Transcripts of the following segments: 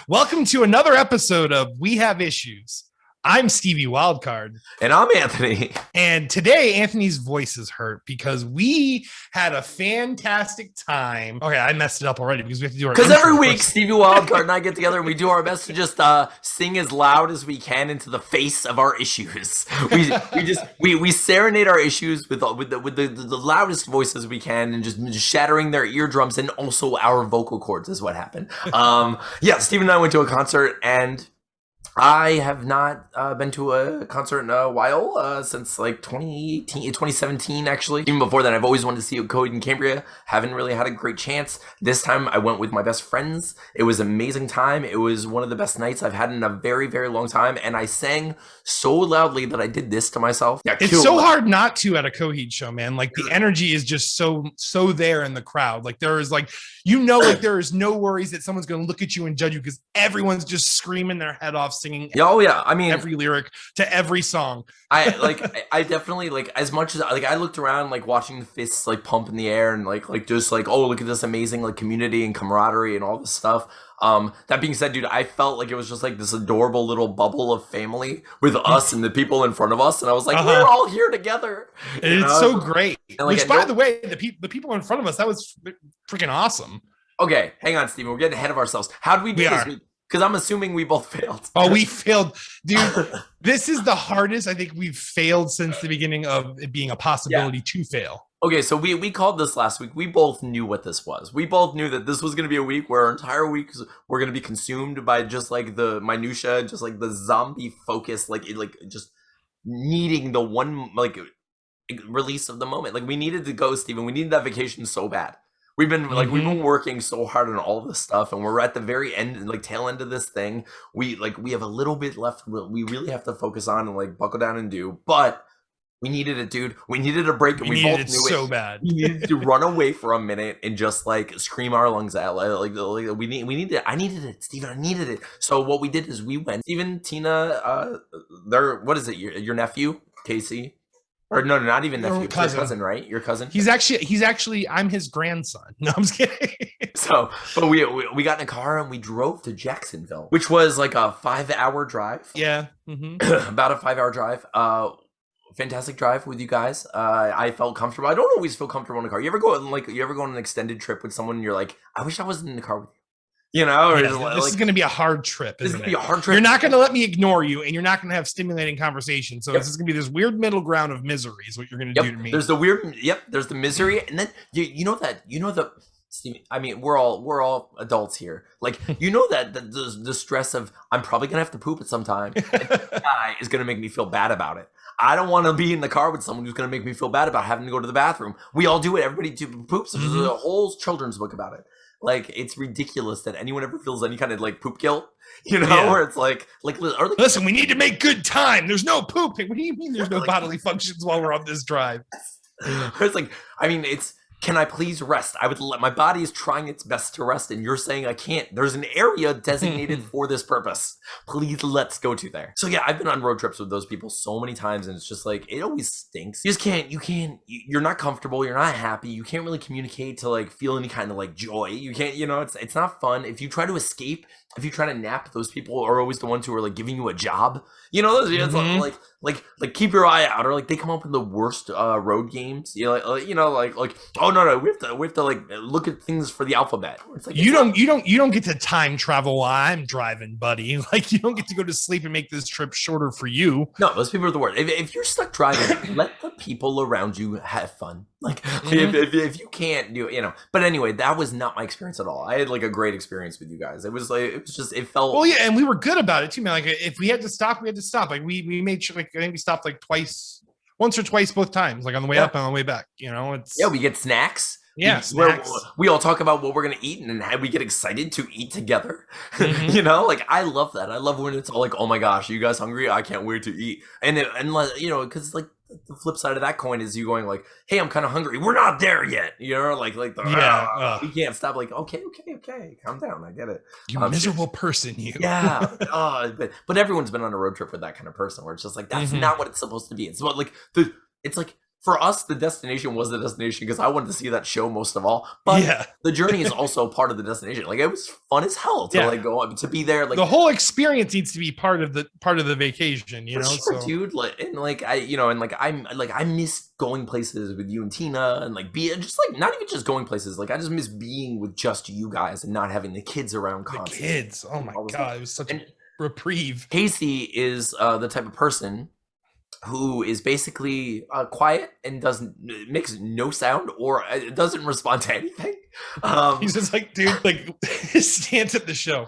Welcome to another episode of We Have Issues. I'm Stevie Wildcard. And I'm Anthony. And today, Anthony's voice is hurt because we had a fantastic time. Okay, I messed it up already because we have to do our Because every week, Stevie Wildcard and I get together and we do our best to just sing as loud as we can into the face of our issues. We serenade our issues with the loudest voices we can and just shattering their eardrums and also our vocal cords is what happened. Steve and I went to a concert and I have not been to a concert in a while, since like 2017 actually. Even before that, I've always wanted to see Coheed and Cambria. Haven't really had a great chance. This time I went with my best friends. It was an amazing time. It was one of the best nights I've had in a very, very long time. And I sang so loudly that I did this to myself. Yeah, it's so hard not to at a Coheed show, man. Like the energy is just so there in the crowd. Like there is like, there is no worries that someone's going to look at you and judge you because everyone's just screaming their head off singing. Oh yeah, I mean every lyric to every song. I definitely like as much as I looked around like watching the fists like pump in the air and like just like, oh, look at this amazing like community and camaraderie and all this stuff. That being said, dude, I felt like it was just like this adorable little bubble of family with us and the people in front of us, and I was like, we're all here together. It's so great. And, like, which, by the way, the people in front of us, that was freaking awesome. Okay, hang on, Steven. We're getting ahead of ourselves. How did we do this? Because I'm assuming we both failed. Oh, we failed. Dude, this is the hardest I think we've failed since the beginning of it being a possibility to fail. Okay, so we called this last week. We both knew what this was. We both knew that this was going to be a week where our entire weeks were going to be consumed by just like the minutia, just like the zombie focus, like just needing the one like release of the moment. Like we needed to go, Steven. We needed that vacation so bad. We've been we've been working so hard on all this stuff, and we're at the very end, like tail end of this thing. We have a little bit left. We really have to focus on and like buckle down and do. But we needed it, dude. We needed a break, and we both knew it so bad. We needed to run away for a minute and just like scream our lungs out. Like we needed it. I needed it, Steven. I needed it. So what we did is we went. Steven, Tina, what is it? Your nephew, Casey. Or no, not even nephew. Your cousin, right? Your cousin. He's actually. I'm his grandson. No, I'm just kidding. So, but we got in a car and we drove to Jacksonville, which was like a 5-hour drive. Yeah, about a 5-hour drive. Fantastic drive with you guys. I felt comfortable. I don't always feel comfortable in a car. You ever go on an extended trip with someone and you're like, I wish I wasn't in the car with you. You know, this is going to be a hard trip. This is going to be a hard trip. You're not going to let me ignore you, and you're not going to have stimulating conversation. So this is going to be this weird middle ground of misery. Is what you're going to do to me. There's the weird. There's the misery, and then you know the. I mean, we're all adults here. Like that the stress of I'm probably going to have to poop at some time. And this guy is going to make me feel bad about it. I don't want to be in the car with someone who's going to make me feel bad about having to go to the bathroom. We all do it. Everybody poops. There's a whole children's book about it. Like, it's ridiculous that anyone ever feels any kind of, like, poop guilt, where it's like listen, we need to make good time. There's no pooping. What do you mean there's no bodily functions while we're on this drive? It's like, I mean, can I please rest? My body is trying its best to rest, and you're saying I can't. There's an area designated for this purpose. Please, let's go to there. So yeah, I've been on road trips with those people so many times, and it's just like, it always stinks. You just can't, you're not comfortable, you're not happy, you can't really communicate to like feel any kind of like joy. You can't, it's not fun. If you try to escape, if you try to nap, those people are always the ones who are like giving you a job. Those like keep your eye out, or like they come up with the worst road games. Oh no, we have to like look at things for the alphabet. It's like, you don't get to time travel while I'm driving, buddy. Like you don't get to go to sleep and make this trip shorter for you. No, those people are the worst. If you're stuck driving, let the people around you have fun. Like if you can't do it, But anyway, that was not my experience at all. I had like a great experience with you guys. It felt. Well, yeah, and we were good about it too, man. Like if we had to stop, we had to stop. Like we made sure. Like I think we stopped like once or twice, both times. Like on the way up and on the way back. We get snacks. Yeah, we all talk about what we're gonna eat, and how we get excited to eat together. Like I love that. I love when it's all like, oh my gosh, are you guys hungry? I can't wait to eat. And because like the flip side of that coin is you going like, hey, I'm kind of hungry. We're not there yet. We can't stop. Like, okay, calm down. I get it. You miserable person, you. Yeah. But everyone's been on a road trip with that kind of person where it's just like, that's not what it's supposed to be. It's about like it's like for us, the destination was the destination because I wanted to see that show most of all. But the journey is also part of the destination. Like, it was fun as hell to like go to be there. Like, the whole experience needs to be part of the vacation, you know. Sure, dude. I miss going places with you and Tina, and like just like not even just going places. Like, I just miss being with just you guys and not having the kids around constantly. The kids, oh my god, it was such a reprieve. Casey is the type of person who is basically quiet and makes no sound or doesn't respond to anything. He's just like, dude, like his stance at the show.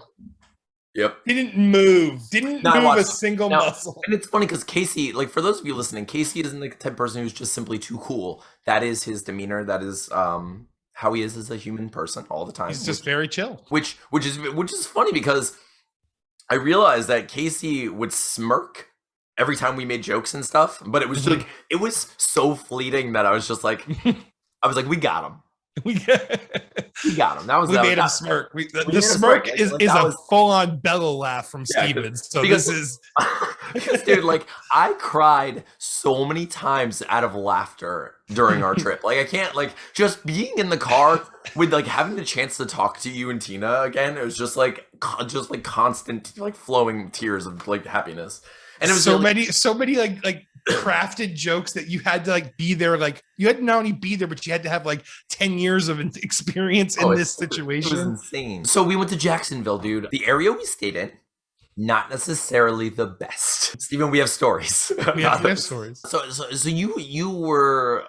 Yep. Didn't move a single muscle. And it's funny because Casey, like, for those of you listening, Casey isn't the type of person who's just simply too cool. That is his demeanor. That is how he is as a human person all the time. He's just very chill. Which is funny because I realized that Casey would smirk every time we made jokes and stuff, but it was like, it was so fleeting that I was just like, we got him. We got him. We made him smirk. The smirk is a full-on bellow laugh from Stevens. So this is because, dude, like, I cried so many times out of laughter during our trip. Like, I can't, like, just being in the car with like having the chance to talk to you and Tina again. It was just like constant like flowing tears of like happiness. And it was so many like crafted jokes that you had to like be there. Like, you had to not only be there, but you had to have like 10 years of experience in this situation. It was insane. So we went to Jacksonville, dude. The area we stayed in, not necessarily the best. Steven, we have stories. We have stories. So you were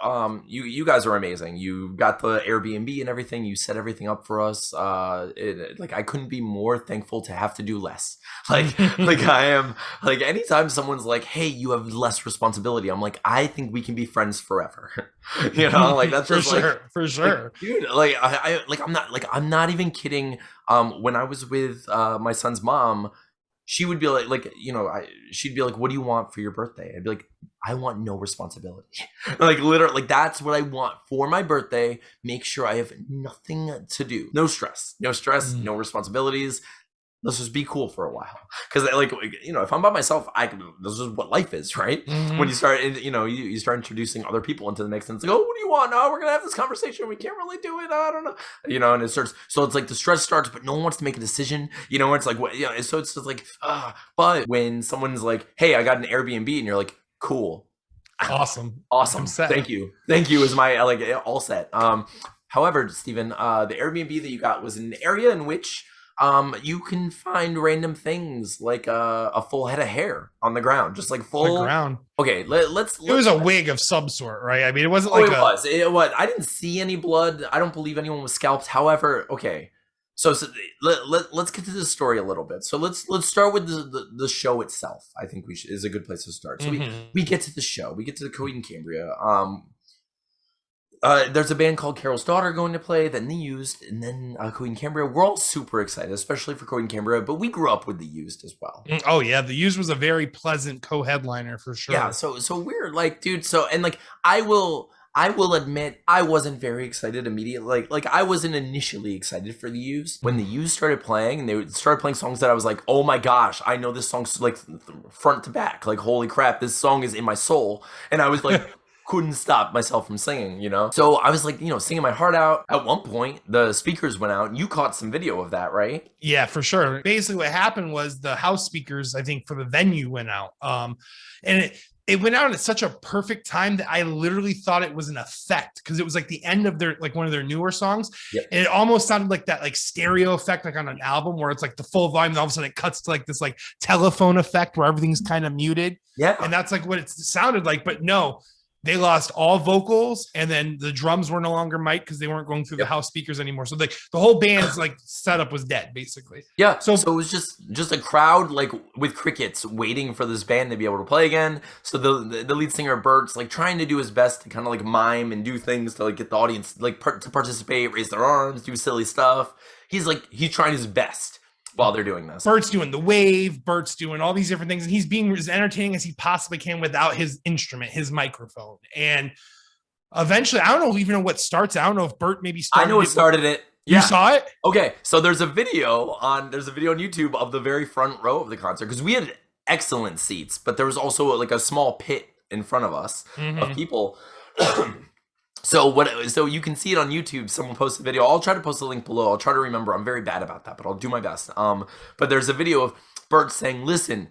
you guys are amazing. You got the Airbnb and everything. You set everything up for us. Like, I couldn't be more thankful to have to do less. Like I am. Like, anytime someone's like, "Hey, you have less responsibility," I'm like, I think we can be friends forever. You know, like, that's just for sure. Like, dude, like I'm not even kidding. When I was with my son's mom, she would be she'd be like, "What do you want for your birthday?" I'd be like, "I want no responsibility." Like, literally, like, that's what I want for my birthday. Make sure I have nothing to do. No stress, no responsibilities. Let's just be cool for a while. Because, like, you know, if I'm by myself, this is what life is, right? Mm-hmm. When you start, you know, you start introducing other people into the mix, and it's like, "Oh, what do you want? No, we're gonna have this conversation. We can't really do it. I don't know." You know, and it starts. So it's like the stress starts, but no one wants to make a decision. You know, it's like, what? You know, so it's just like, But when someone's like, "Hey, I got an Airbnb," and you're like, "Cool, awesome, thank you is my like all set." However, Steven, the Airbnb that you got was an area in which you can find random things like a full head of hair on the ground, just like full ground. Okay, let's. It was a wig of some sort, right? I mean, it wasn't it was. I didn't see any blood. I don't believe anyone was scalped. However, okay, so let's get to the story a little bit. So let's start with the show itself. I think is a good place to start. So we get to the show. We get to the Coheed and Cambria. There's a band called Carol's Daughter going to play, then The Used, and then Coheed and Cambria. We're all super excited, especially for Coheed and Cambria, but we grew up with The Used as well. Oh yeah, The Used was a very pleasant co-headliner for sure. Yeah, so we're like, dude, and like, I will admit, I wasn't very excited immediately. Like I wasn't initially excited for The Used. When The Used started playing, and they started playing songs that I was like, "Oh my gosh, I know this song like front to back. Like, holy crap, this song is in my soul." And I was like, couldn't stop myself from singing, you know? So I was like, you know, singing my heart out. At one point, the speakers went out. You caught some video of that, right? Yeah, for sure. Basically what happened was the house speakers, I think, for the venue went out. And it went out at such a perfect time that I literally thought it was an effect, because it was like the end of their, like, one of their newer songs. Yep. And it almost sounded like that, like, stereo effect, like on an album where it's like the full volume, and all of a sudden it cuts to like this like telephone effect where everything's kind of muted. Yeah. And that's like what it sounded like. But no, they lost all vocals, and then the drums were no longer mic'd because they weren't going through the house speakers anymore. So the whole band's like setup was dead, basically. Yeah. So it was just a crowd like with crickets waiting for this band to be able to play again. So the lead singer Bert's like trying to do his best to kind of like mime and do things to like get the audience like to participate, raise their arms, do silly stuff. He's trying his best while they're doing this. Bert's doing the wave, Bert's doing all these different things, and he's being as entertaining as he possibly can without his instrument, his microphone. And eventually, I don't even know what starts. I don't know if Bert maybe started. I know what started it. Yeah. You saw it? Okay, so there's a video on YouTube of the very front row of the concert, because we had excellent seats, but there was also like a small pit in front of us of people. So you can see it on YouTube. Someone posted a video. I'll try to post a link below. I'll try to remember. I'm very bad about that, but I'll do my best. But there's a video of Bert saying, listen,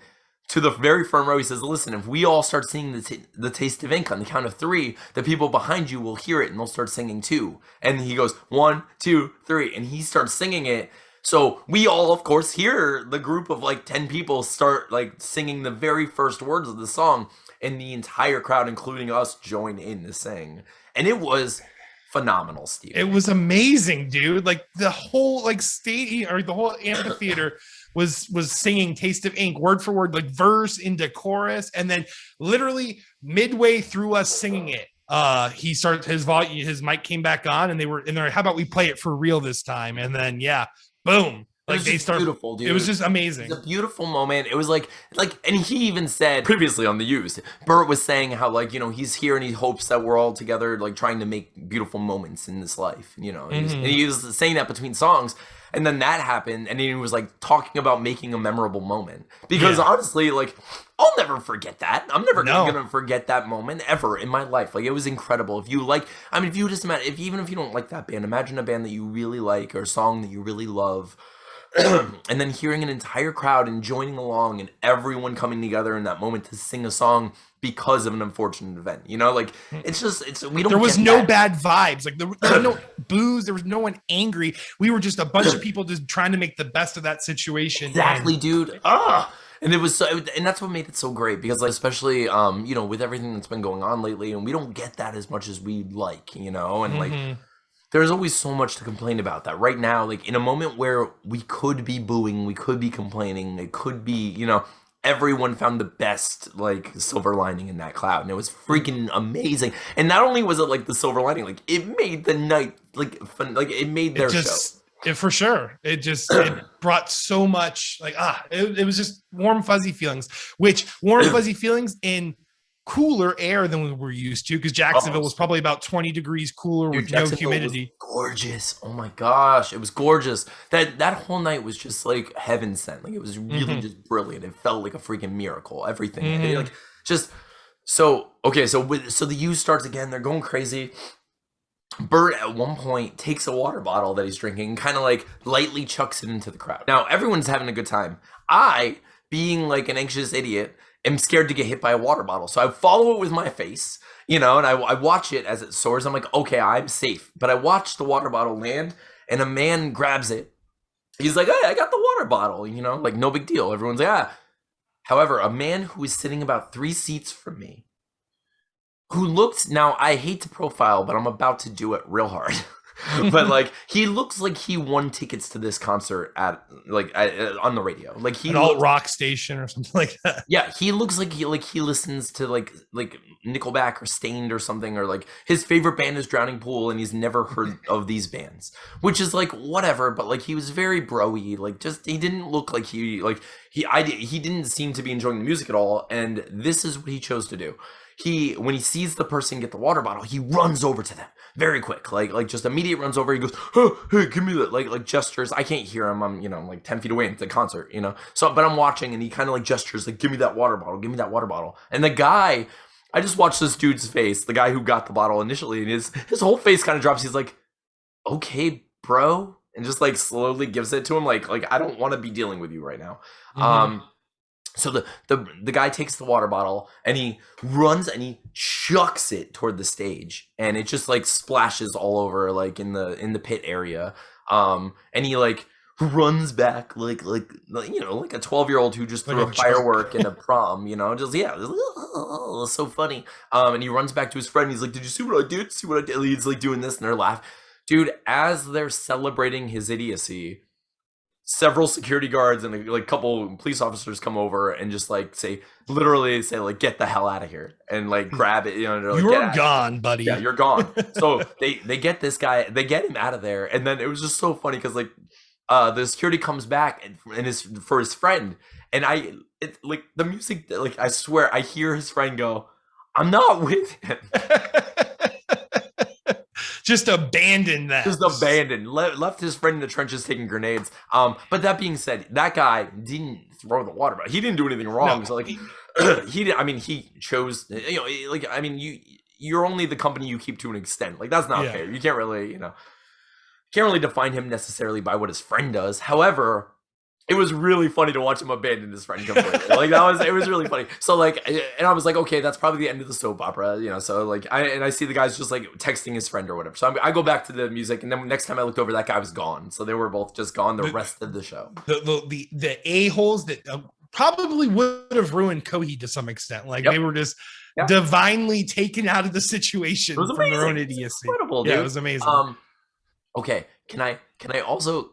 to the very front row. He says, listen, if we all start singing the Taste of Ink on the count of 3, the people behind you will hear it and they'll start singing too. And he goes, 1, 2, 3. And he starts singing it. So we all, of course, hear the group of like 10 people start like singing the very first words of the song. And the entire crowd, including us, join in to sing. And it was phenomenal, Steve. It was amazing, dude. Like the whole like stadium or the whole amphitheater was singing Taste of Ink word for word, like verse into chorus. And then literally midway through us singing it, he started his mic came back on and they're how about we play it for real this time? And then boom. Like they started beautiful, dude. It was just amazing. It was a beautiful moment. It was like, and he even said previously on The Used, Bert was saying how like, he's here and he hopes that we're all together, like trying to make beautiful moments in this life, and he was saying that between songs. And then that happened, and he was like talking about making a memorable moment. Because honestly, like, I'll never forget that. I'm never gonna forget that moment ever in my life. Like, it was incredible. If you like, if you just imagine, even if you don't like that band, imagine a band that you really like or a song that you really love. And then hearing an entire crowd and joining along and everyone coming together in that moment to sing a song because of an unfortunate event, like we don't. There was no bad vibes. Like there was no booze. There was no one angry. We were just a bunch of people just trying to make the best of that situation. Exactly, dude. And it was and that's what made it so great because, like, especially with everything that's been going on lately, and we don't get that as much as we'd like, and like. There's always so much to complain about that right now, like in a moment where we could be booing, we could be complaining, it could be, everyone found the best like silver lining in that cloud. And it was freaking amazing. And not only was it like the silver lining, like it made the night like fun, like it made their show. For sure. It brought so much like, it was just warm, fuzzy feelings, warm, fuzzy feelings in cooler air than we were used to, because Jacksonville was probably about 20 degrees cooler with no humidity. Gorgeous. Oh my gosh, it was gorgeous. That whole night was just like heaven sent. Like it was really just brilliant. It felt like a freaking miracle. Everything. Like just so the U starts again. They're going crazy. Bert at one point takes a water bottle that he's drinking and kind of like lightly chucks it into the crowd. Now everyone's having a good time. I, being like an anxious idiot, am scared to get hit by a water bottle. So I follow it with my face, and I watch it as it soars. I'm like, okay, I'm safe. But I watch the water bottle land, and a man grabs it. He's like, hey, I got the water bottle, like no big deal. Everyone's like, However, a man who is sitting about 3 seats from me, who looked, now I hate to profile, but I'm about to do it real hard. But like he looks like he won tickets to this concert on the radio, like he alt rock station or something like that. Yeah, he looks like he listens to like Nickelback or Stained or something, or like his favorite band is Drowning Pool and he's never heard of these bands, which is like whatever. But like he was very bro-y, like just he didn't look like he didn't seem to be enjoying the music at all. And this is what he chose to do. When he sees the person get the water bottle, he runs over to them very quick, like just immediate runs over. He goes, oh, hey, give me that, like gestures. I can't hear him. I'm like 10 feet away at the concert, So, but I'm watching, and he kind of like gestures, like, give me that water bottle, give me that water bottle. And the guy, I just watched this dude's face, the guy who got the bottle initially, and his whole face kind of drops. He's like, okay, bro, and just like slowly gives it to him, like I don't want to be dealing with you right now. So the guy takes the water bottle and he runs and he chucks it toward the stage, and it just like splashes all over like in the pit area. And he like runs back like a 12-year-old who just threw a firework in a prom, just it was so funny. And he runs back to his friend. He's like, did you see what I did? See what I did? He's like doing this, and they're laughing. Dude, as they're celebrating his idiocy, several security guards and a couple police officers come over and just like literally say like, get the hell out of here, and like grab it, and they're like, you're gone, buddy. Yeah, you're gone. So they get this guy, they get him out of there. And then it was just so funny because like the security comes back and is for his friend, and like the music, like I swear I hear his friend go, I'm not with him. Just abandoned that. Just abandoned. Left his friend in the trenches taking grenades. But that being said, that guy didn't throw the water bottle. He didn't do anything wrong. No. So like he did. I mean, he chose. you're only the company you keep to an extent. Like, that's not fair. You can't really, can't really define him necessarily by what his friend does. However, it was really funny to watch him abandon his friend completely. Like, it was really funny. So like, and I was like, okay, that's probably the end of the soap opera, so like, I see the guy's just like texting his friend or whatever. So I go back to the music, and then next time I looked over, that guy was gone. So they were both just gone the rest of the show. The a-holes that probably would have ruined Coheed to some extent. Like they were just divinely taken out of the situation from their own idiocy. Incredible, dude. Yeah, it was amazing. Okay, can I also,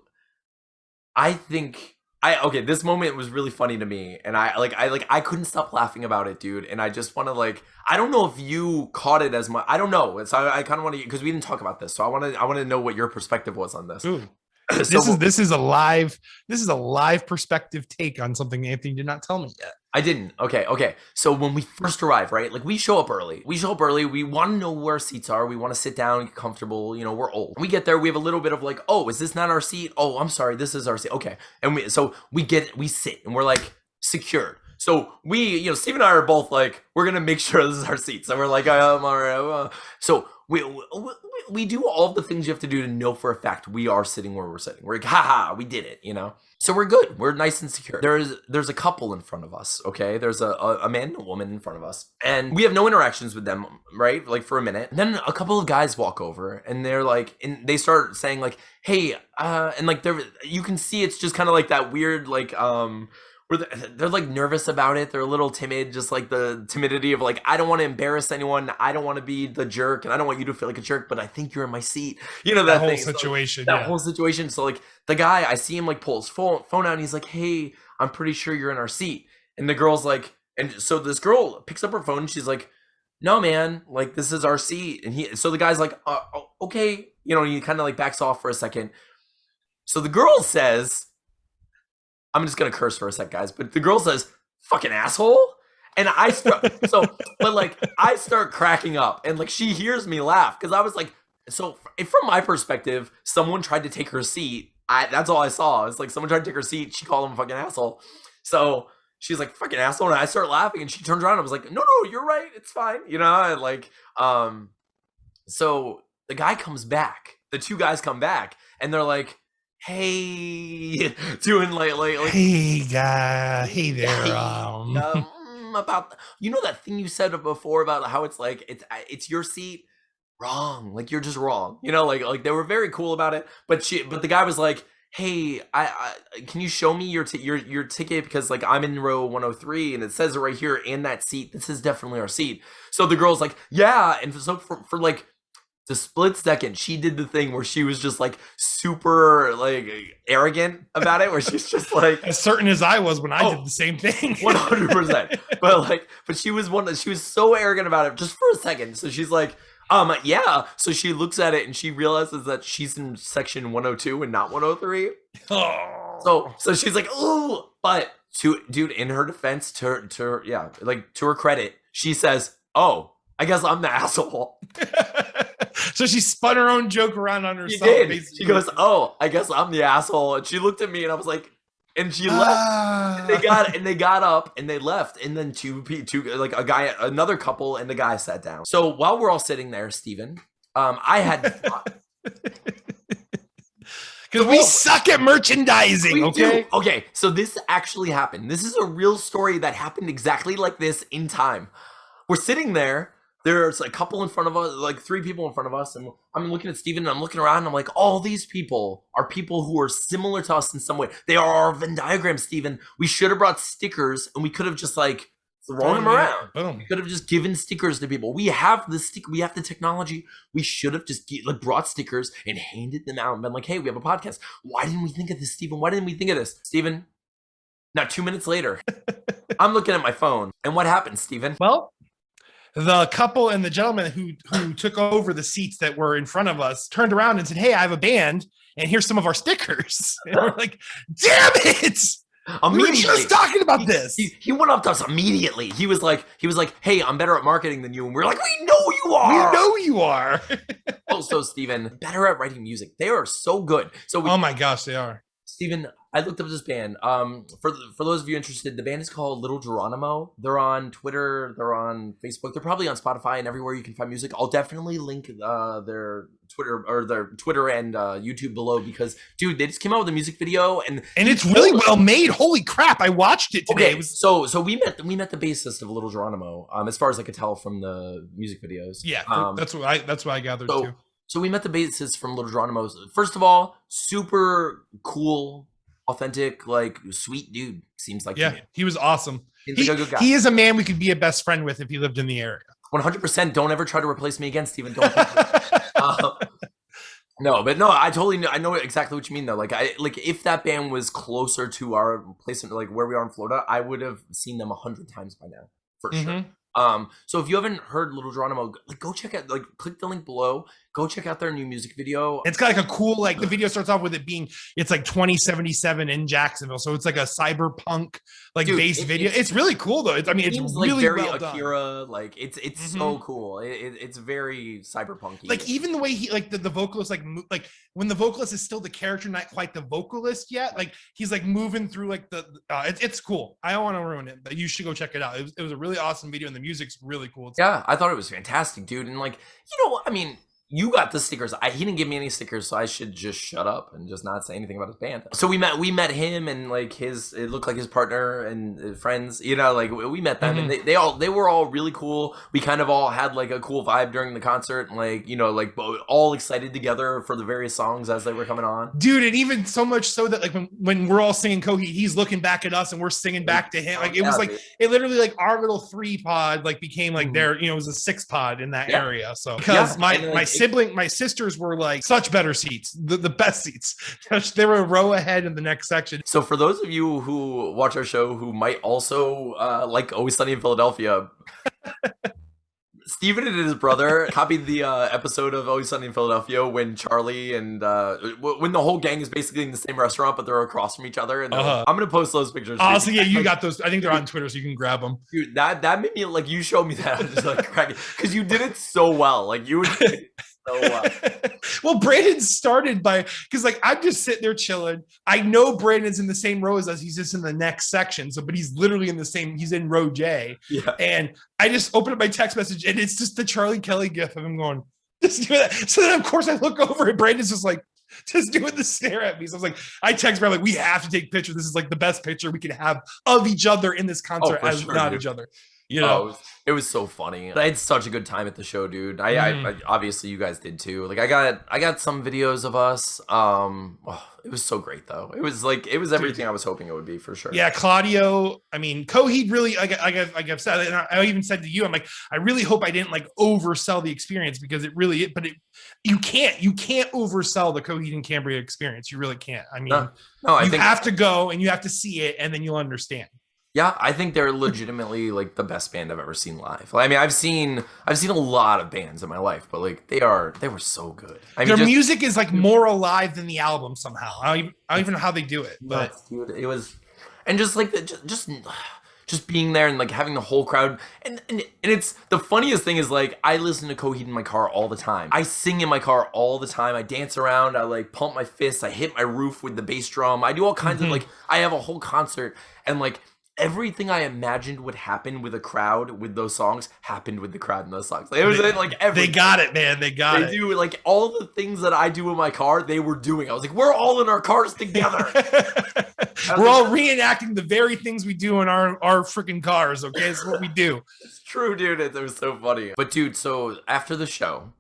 this moment was really funny to me, and I couldn't stop laughing about it, dude. And I just want to I don't know if you caught it as much. I don't know. So I kind of want to, because we didn't talk about this. So I want to know what your perspective was on this. Ooh. This is a live perspective take on something Anthony did not tell me yet. I didn't. Okay. So when we first arrive, right? Like, we show up early. We want to know where our seats are. We want to sit down, get comfortable. We're old. We get there. We have a little bit of like, oh, is this not our seat? Oh, I'm sorry. This is our seat. Okay. And we sit, and we're like secured. So Steve and I are both like, we're going to make sure this is our seat. So we're like, all right. So we do all of the things you have to do to know for a fact we are sitting where we're sitting. We're like, haha, we did it, So we're good. We're nice and secure. There's a couple in front of us, okay? There's a man and a woman in front of us. And we have no interactions with them, right? Like, for a minute. And then a couple of guys walk over, and they're like, and they start saying like, hey, and like, you can see it's just kind of like that weird, like, where they're like nervous about it. They're a little timid, just like the timidity of like, I don't want to embarrass anyone. I don't want to be the jerk, and I don't want you to feel like a jerk, but I think you're in my seat. That whole thing. situation. So, that whole situation. So like, the guy, I see him like pull his phone out, and he's like, hey, I'm pretty sure you're in our seat. And the girl's like, and so this girl picks up her phone, and she's like, no, man, like, this is our seat. And so the guy's like, okay, he kind of like backs off for a second. So the girl says, I'm just going to curse for a sec, guys, but the girl says, fucking asshole. And I start cracking up, and like, she hears me laugh, because I was like, so from my perspective, someone tried to take her seat. That's all I saw. It's like, someone tried to take her seat. She called him a fucking asshole. So she's like, fucking asshole. And I start laughing, and she turns around. And I was like, no, you're right. It's fine. And like, so the guy comes back, the two guys come back, and they're like, hey, doing like hey guy, hey there, about that thing you said before about how it's like, it's your seat. Wrong, like, you're just wrong, like they were very cool about it, but the guy was like, hey, I can you show me your ticket, because like, I'm in row 103, and it says it right here, and that seat, this is definitely our seat. So the girl's like, yeah, and so for like the split second, she did the thing where she was just like super like arrogant about it, where she's just like, as certain as I was when I did the same thing. 100%. But she was so arrogant about it just for a second. So she's like, yeah. So she looks at it, and she realizes that she's in section 102 and not 103. Oh. So she's like, ooh, but dude, in her defense, to her credit, she says, oh, I guess I'm the asshole. So she spun her own joke around on herself. She did. Basically. She goes, oh, I guess I'm the asshole. And she looked at me, and I was like, and she left. And they got up, and they left. And then two like another couple, and the guy sat down. So while we're all sitting there, Steven, I had because we suck at merchandising. Okay. Okay. So this actually happened. This is a real story that happened exactly like this in time. We're sitting there. There's a couple in front of us, like 3 people in front of us. And I'm looking at Steven, and I'm looking around, and I'm like, all these people are people who are similar to us in some way. They are our Venn diagram, Steven. We should have brought stickers, and we could have just like thrown them around. Boom. We could have just given stickers to people. We have the technology. We should have just brought stickers and handed them out and been like, hey, we have a podcast. Why didn't we think of this, Steven? Why didn't we think of this? Steven, now 2 minutes later, I'm looking at my phone. And what happened, Steven? Well, the couple and the gentleman who took over the seats that were in front of us turned around and said, hey, I have a band, and here's some of our stickers. And we're like, damn it! We were just talking about this. He went up to us immediately. He was like, hey, I'm better at marketing than you. And we're like, we know you are. We know you are. Also, Steven, better at writing music. They are so good. So oh my gosh, they are. Steven, I looked up this band. For those of you interested, the band is called Little Geronimo. They're on Twitter, they're on Facebook, they're probably on Spotify and everywhere you can find music. I'll definitely link their Twitter and YouTube below because, dude, they just came out with a music video and it's really well made. Holy crap! I watched it today. Okay, so we met the bassist of Little Geronimo. As far as I could tell from the music videos. Yeah, that's what I gathered too. So we met the bassist from Little Geronimo. First of all, super cool, authentic, like sweet dude. Seems like he was awesome. Seems like a good guy. He is a man we could be a best friend with if he lived in the area. 100%. Don't ever try to replace me again, Steven. Don't. No, but no, I know exactly what you mean though. Like if that band was closer to our place, like where we are in Florida, I would have seen them 100 times by now for sure. So if you haven't heard Little Geronimo, like go check out, like click the link below, go check out their new music video. It's got like a cool, like the video starts off with it being, it's like 2077 in Jacksonville. So it's like a cyberpunk like based video. It's really cool though. It's really like very well Akira, done. Like it's so cool. It's very cyberpunky. Like even the way he, like the vocalist, like when the vocalist is still the character, not quite the vocalist yet. Like he's like moving through like it's cool. I don't want to ruin it, but you should go check it out. It was a really awesome video and the music's really cool. Yeah, I thought it was fantastic, dude. And like, I mean, you got the stickers. He didn't give me any stickers, so I should just shut up and just not say anything about his band. So we met him and like it looked like his partner and friends, like we met them and they were all really cool. We kind of all had like a cool vibe during the concert and like, like all excited together for the various songs as they were coming on. Dude, and even so much so that like when we're all singing Coheed, he's looking back at us and we're singing back to him. Like it was like, it literally like our little 3-pod like became like their, it was a 6-pod in that area. So because my sisters were like such better seats, the best seats. They were a row ahead in the next section. So for those of you who watch our show who might also like Always Sunny in Philadelphia, Steven and his brother copied the episode of Always Sunny in Philadelphia when Charlie and when the whole gang is basically in the same restaurant, but they're across from each other. And I'm gonna post those pictures. So yeah, you got those. I think they're on Twitter, so you can grab them. Dude, that made me like, you showed me that. I'm just like cracking because you did it so well. Like you would. Well, Brandon started because like I'm just sitting there chilling. I know Brandon's in the same row as us. He's just in the next section. So, but he's literally he's in row J. Yeah. And I just open up my text message and it's just the Charlie Kelly gif of him going, just do that. So then of course I look over and Brandon's just like, just doing the stare at me. So I was like, I text Brandon, like, we have to take pictures. This is like the best picture we can have of each other in this concert as not each other. It was so funny. I had such a good time at the show, dude. I obviously you guys did too. Like I got some videos of us. It was so great though. It was everything I was hoping it would be for sure. Yeah, Claudio. I mean, Coheed really. Like I've said, and I even said to you, I'm like, I really hope I didn't like oversell the experience because it really. But you can't oversell the Coheed and Cambria experience. You really can't. I mean, you have to go and you have to see it, and then you'll understand. Yeah, I think they're legitimately like the best band I've ever seen live. I mean, I've seen a lot of bands in my life, but like they were so good. I mean, their music is like more alive than the album somehow. I don't even know how they do it, but dude, it was, and just like just being there and like having the whole crowd, and it's the funniest thing is like I listen to Coheed in my car all the time. I sing in my car all the time. I dance around. I like pump my fists. I hit my roof with the bass drum. I do all kinds of like. I have a whole concert and like. Everything I imagined would happen with a crowd with those songs happened with the crowd in those songs. Like, it was like everything. They got it, man. They do like all the things that I do in my car. They were doing. I was like, we're all in our cars together. We're all reenacting the very things we do in our freaking cars. Okay, it's what we do. It's true, dude. It was so funny. But dude, so after the show,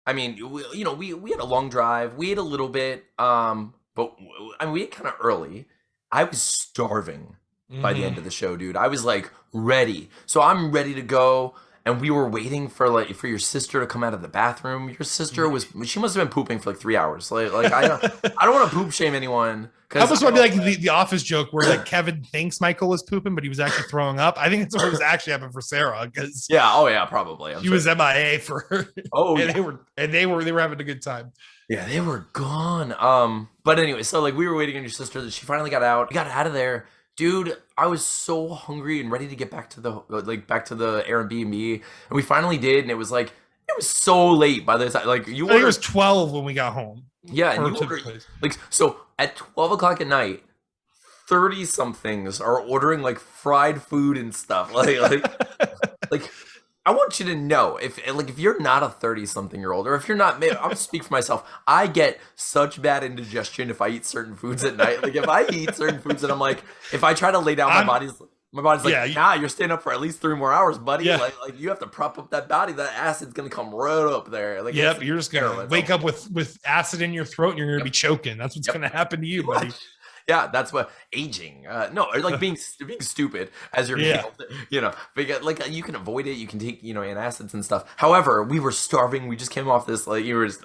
I mean, we had a long drive. We ate a little bit, but I mean, we ate kind of early. I was starving. By the end of the show, dude, I was like ready. So I'm ready to go, and we were waiting for your sister to come out of the bathroom. Your sister she must have been pooping for like 3 hours. Like I don't want to poop shame anyone. I almost want to be like the Office joke where like Kevin thinks Michael was pooping, but he was actually throwing up. I think that's what was actually happening for Sarah because probably she was MIA for her. They were having a good time. Yeah, they were gone. But anyway, so like we were waiting on your sister. She finally got out. We got out of there. Dude, I was so hungry and ready to get back to the Airbnb, and we finally did, and it was so late by the time like you. I think it was 12 when we got home. Yeah, and you ordered, like so at 12 o'clock at night, 30 somethings are ordering like fried food and stuff. Like I want you to know, if you're not a 30-something-year-old, or if you're not, I'll just speak for myself. I get such bad indigestion if I eat certain foods at night. Like if I eat certain foods and I'm like, if I try to lay down, my body's like, nah, you're staying up for at least 3 more hours, buddy. Yeah. Like you have to prop up that body. That acid's gonna come right up there. Like, yep, you're just gonna wake up with acid in your throat and you're gonna be choking. That's what's gonna happen to you, buddy. Yeah, that's what aging. No, or like being stupid as you're getting older, you know. But like you can avoid it. You can take antacids and stuff. However, we were starving. We just came off this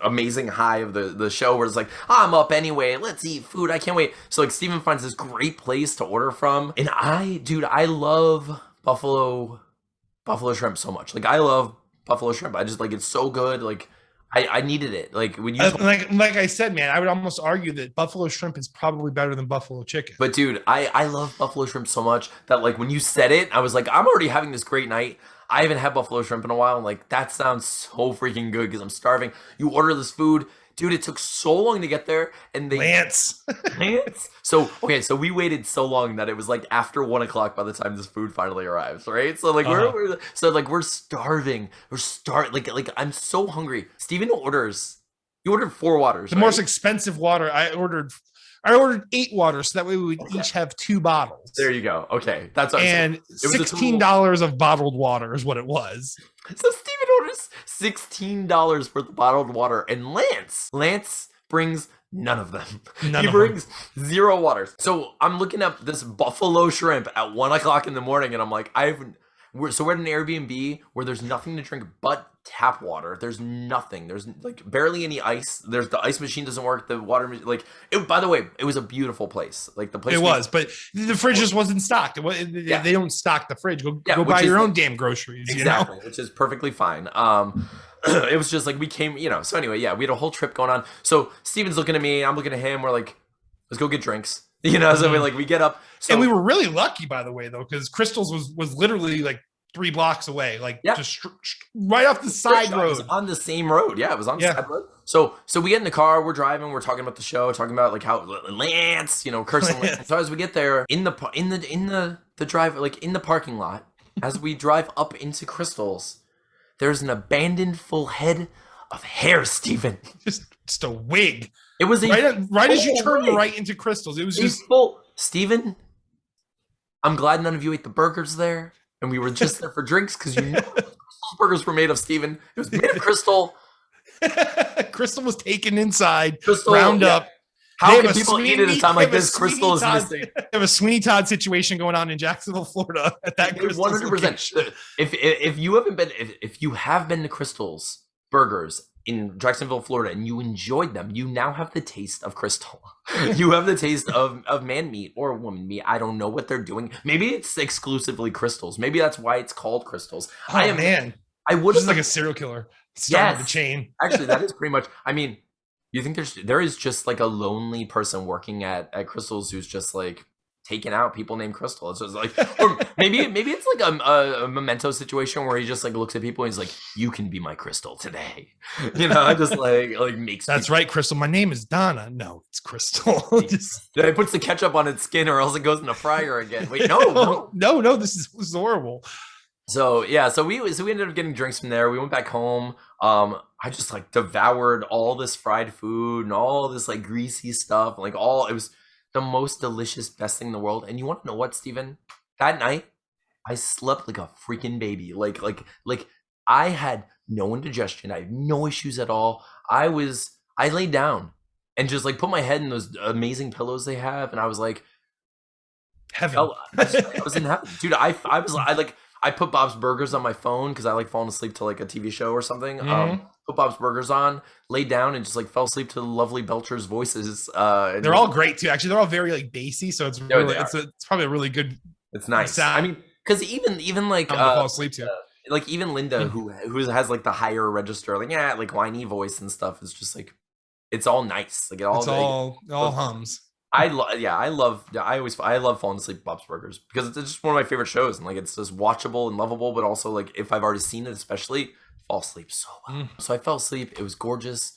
amazing high of the show where it's like, I'm up anyway. Let's eat food. I can't wait. So like Steven finds this great place to order from, and I love buffalo shrimp so much. Like I love buffalo shrimp. I just like it's so good. Like I needed it. Like when you like I said, man, I would almost argue that buffalo shrimp is probably better than buffalo chicken. But dude, I love buffalo shrimp so much that like when you said it, I was like, I'm already having this great night. I haven't had buffalo shrimp in a while. And like that sounds so freaking good because I'm starving. You order this food. Dude, it took so long to get there, and Lance. So we waited so long that it was like after 1 o'clock by the time this food finally arrives, right? So like we're starving. Like I'm so hungry. Steven you ordered 4 waters. The most expensive water I ordered 8 waters, so that way we would each have 2 bottles. There you go. Okay, that's what and $16 of bottled water is what it was. So Steven orders $16 worth of bottled water, and Lance brings none of them. He brings 0 waters. So I'm looking up this buffalo shrimp at 1 o'clock in the morning, and I'm like, we're at an Airbnb where there's nothing to drink but tap water. There's nothing. There's like barely any ice. The ice machine doesn't work. The water, like by the way, it was a beautiful place. Like the place but the fridge just wasn't stocked. They don't stock the fridge. Go buy your own damn groceries. Exactly, which is perfectly fine. It was just like we came, So anyway, we had a whole trip going on. So Steven's looking at me. I'm looking at him. We're like, let's go get drinks. So we get up. So, and we were really lucky, by the way, though, because Crystal's was literally like 3 blocks away, just right off the side road. It was on the same road. Yeah, it was on the side road. So we get in the car, we're driving, we're talking about the show, talking about like how Lance, cursing Lance. So as we get there in the drive, like in the parking lot, as we drive up into Crystal's, there's an abandoned full head of hair, Steven. Just a wig. It was right as you turn right into Crystal's. It was just full. Steven, I'm glad none of you ate the burgers there. And we were just there for drinks because Crystal's burgers were made of, Steven. It was made of Crystal. Crystal was taken inside, Crystal, round up. How can people eat at a time like this? Crystal is missing. They have a Sweeney Todd situation going on in Jacksonville, Florida. At that 100%. If you have been to Crystal's Burgers in Jacksonville, Florida, and you enjoyed them, you now have the taste of Crystal. You have the taste of man meat or woman meat. I don't know what they're doing. Maybe it's exclusively Crystals. Maybe that's why it's called Crystals. Man. I would just like a serial killer. Starting the chain. Actually, that is pretty much. I mean, you think there is just like a lonely person working at Crystals who's just like taking out people named Crystal. It's just like, or maybe it's like a Memento situation where he just like looks at people and he's like, "You can be my Crystal today," just like makes. That's right, Crystal. My name is Donna. No, it's Crystal. It puts the ketchup on its skin, or else it goes in the fryer again. Wait, no. This is horrible. So we ended up getting drinks from there. We went back home. I just like devoured all this fried food and all this like greasy stuff. It was the most delicious, best thing in the world. And you want to know what, Steven? That night, I slept like a freaking baby. Like I had no indigestion. I had no issues at all. I laid down and just like put my head in those amazing pillows they have, and I was like, heaven. I was in heaven, dude. I put Bob's Burgers on my phone because I like falling asleep to like a TV show or something. Mm-hmm. Put Bob's Burgers on, laid down, and just like fell asleep to the lovely Belcher's voices. They're all great too. Actually, they're all very like bassy, so it's really it's probably a really good. It's nice. Sound. I mean, because even like fall asleep to. Like even Linda, who has like the higher register, like whiny voice and stuff, is just like it's all nice. Like it's all hums. I love falling asleep at Bob's Burgers because it's just one of my favorite shows, and like it's just watchable and lovable, but also like if I've already seen it, especially fall asleep so well. So I fell asleep. It was gorgeous.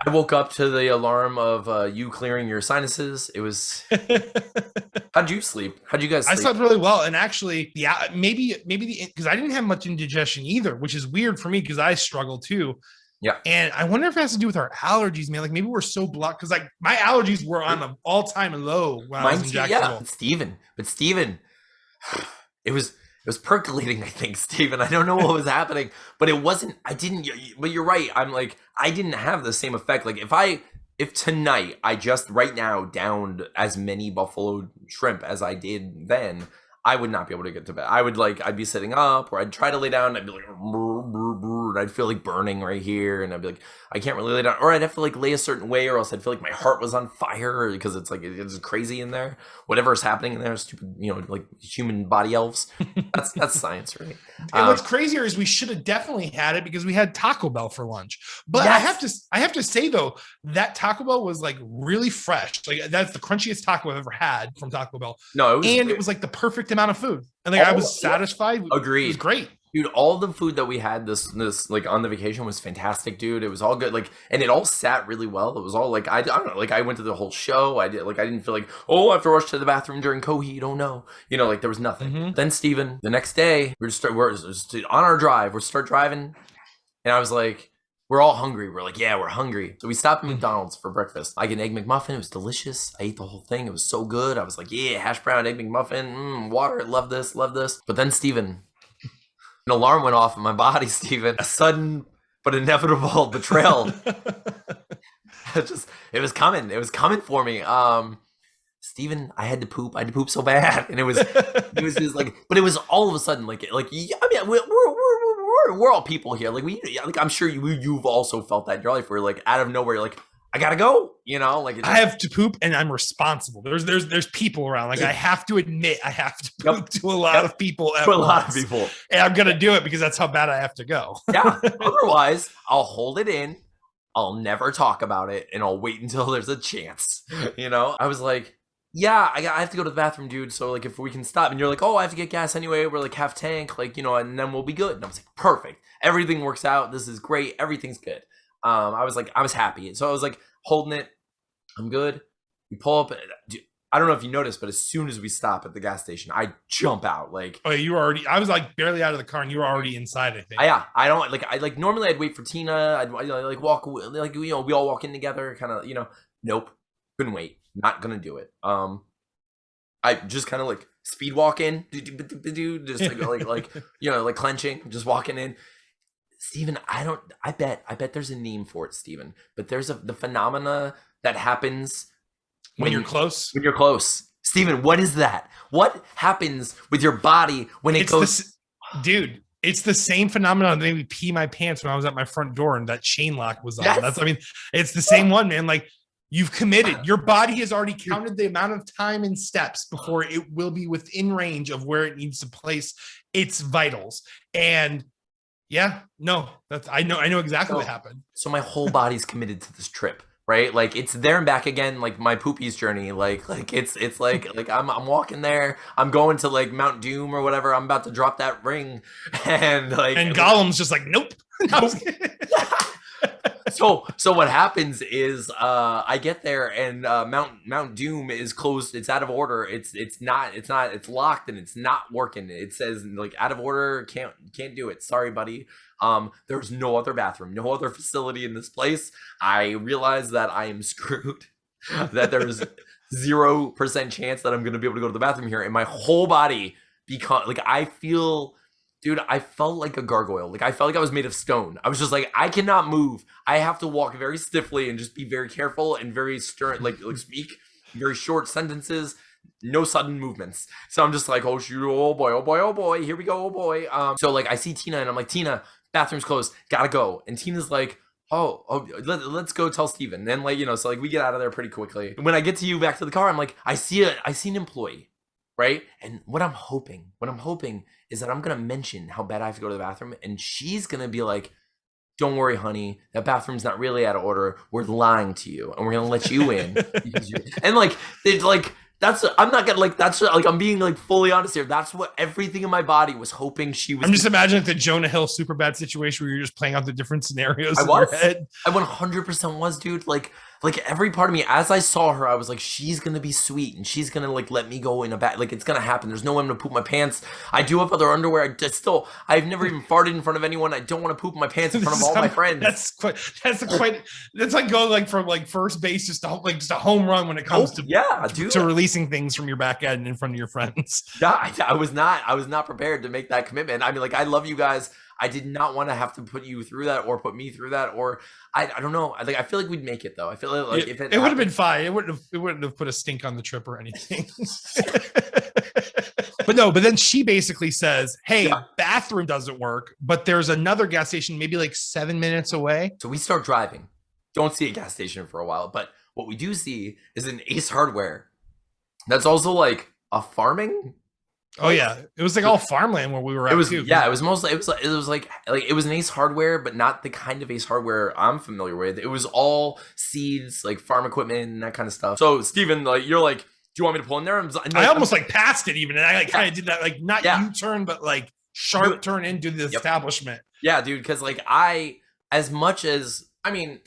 I woke up to the alarm of you clearing your sinuses. It was. How'd you sleep? How'd you guys I sleep? slept really well, and actually, yeah, maybe the because I didn't have much indigestion either, which is weird for me because I struggle too. Yeah. And I wonder if it has to do with our allergies, man. Like maybe we're so blocked because like my allergies were on an all-time low when I was Mine in too. Yeah. Jacksonville. But Steven, it was percolating, I think, Steven. I don't know what was happening, but it wasn't. I didn't. But you're right. I'm like, I didn't have the same effect. Like if tonight I just right now downed as many buffalo shrimp as I did then, I would not be able to get to bed. I'd be sitting up, or I'd try to lay down, and I'd be like, brr, brr, brr, and I'd feel like burning right here, and I'd be like, I can't really lay down, or I'd have to like lay a certain way, or else I'd feel like my heart was on fire because it's like it's crazy in there. Whatever is happening in there, stupid, like human body elves. That's science, right? And what's crazier is we should have definitely had it because we had Taco Bell for lunch. But Yes. I have to say though, that Taco Bell was like really fresh. Like that's the crunchiest taco I've ever had from Taco Bell. No, it was like the perfect amount of food. And like I was satisfied. Agreed. It was great. Dude, all the food that we had this like on the vacation was fantastic, dude. It was all good, like, and it all sat really well. It was all like I don't know, like I went to the whole show. I didn't feel like, oh, I have to rush to the bathroom during Coheed. Oh no, like there was nothing. Mm-hmm. Then Steven, the next day we're just on our drive. We start driving, and I was like, we're all hungry. We're like, yeah, we're hungry. So we stopped at McDonald's for breakfast. I get an egg McMuffin. It was delicious. I ate the whole thing. It was so good. I was like, yeah, hash brown, egg McMuffin, water. Love this, love this. But then Steven, an alarm went off in my body, Steven. A sudden but inevitable betrayal. It was coming. It was coming for me. Steven, I had to poop. I had to poop so bad, and it was just like, but it was all of a sudden like I mean, we're all people here. Like I'm sure you've also felt that in your life where like out of nowhere you're like, I gotta go, like I have to poop and I'm responsible. There's people around. Like I have to admit I have to poop to a lot of people at to a lot once. of people. And I'm gonna do it because that's how bad I have to go. Yeah. Otherwise, I'll hold it in. I'll never talk about it, and I'll wait until there's a chance. I was like, yeah, I have to go to the bathroom, dude. So like, if we can stop, and you're like, oh, I have to get gas anyway. We're like half tank, like and then we'll be good. And I was like, perfect. Everything works out. This is great. Everything's good. I was happy. So I was like holding it. I'm good. We pull up. I don't know if you noticed, but as soon as we stop at the gas station, I jump out. Like, oh, you were already. I was like barely out of the car, and you were already inside. I think. Yeah, I don't like. I like normally I'd wait for Tina. I'd like walk. Like we all walk in together. Kind of. Nope. Couldn't wait. Not gonna do it. I just kind of like speed walk in. Just like clenching. Just walking in. Steven, I bet there's a name for it, Steven. But there's the phenomena that happens when you're close. When you're close. Steven, what is that? What happens with your body when it goes? Dude, it's the same phenomenon that made me pee my pants when I was at my front door and that chain lock was on. Yes. It's the same one, man. Like you've committed. Your body has already counted the amount of time and steps before it will be within range of where it needs to place its vitals. And yeah, no, I know exactly what happened. So my whole body's committed to this trip, right? Like it's there and back again, like my poopies journey. Like it's like I'm walking there. I'm going to like Mount Doom or whatever. I'm about to drop that ring, and Gollum's just like, nope. So what happens is I get there and Mount Doom is closed. It's out of order. It's locked and it's not working. It says like out of order, can't do it. Sorry, buddy. There's no other bathroom, no other facility in this place. I realize that I am screwed. That there's 0% chance that I'm gonna be able to go to the bathroom here, and my whole body Dude, I felt like a gargoyle. Like I felt like I was made of stone. I was just like, I cannot move. I have to walk very stiffly and just be very careful and very stern, like speak very short sentences, no sudden movements. So I'm just like, oh shoot, oh boy, oh boy, oh boy, here we go, oh boy. So like I see Tina and I'm like, Tina, bathroom's closed, gotta go. And Tina's like, let's go tell Steven. And then so like we get out of there pretty quickly. When I get to you back to the car, I'm like, I see an employee, right? And what I'm hoping is that I'm going to mention how bad I have to go to the bathroom, and she's going to be like, don't worry, honey, that bathroom's not really out of order. We're lying to you, and we're going to let you in. And I'm not gonna I'm being like fully honest here. That's what everything in my body was hoping she was. I'm just imagining the Jonah Hill Superbad situation where you're just playing out the different scenarios in your head. I 100% was, dude. Like every part of me, as I saw her, I was like, she's gonna be sweet and she's gonna like let me go in a bag. Like it's gonna happen. There's no way I'm gonna poop my pants. I do have other underwear. I've never even farted in front of anyone. I don't want to poop my pants in front of all my friends. That's like going like from like first base just a home run when it comes to releasing things from your back end in front of your friends. Yeah, I was not prepared to make that commitment. I mean, like I love you guys. I did not want to have to put you through that or put me through that, or I don't know. I feel like we'd make it though. I feel like if it would have been fine. It wouldn't have put a stink on the trip or anything. But then she basically says, hey, bathroom doesn't work, but there's another gas station maybe like 7 minutes away. So we start driving. Don't see a gas station for a while, but what we do see is an Ace Hardware. That's also like a farming. Oh yeah, it was like all farmland where we were at. It was too. Yeah, it was mostly it was like it was an Ace Hardware, but not the kind of Ace Hardware I'm familiar with. It was all seeds, like farm equipment and that kind of stuff. So Steven, like you're like, do you want me to pull in there? I almost like passed it even, and I like kind of did that like not U-turn, but like sharp turn into the establishment. Yeah, dude, because like as much as I mean,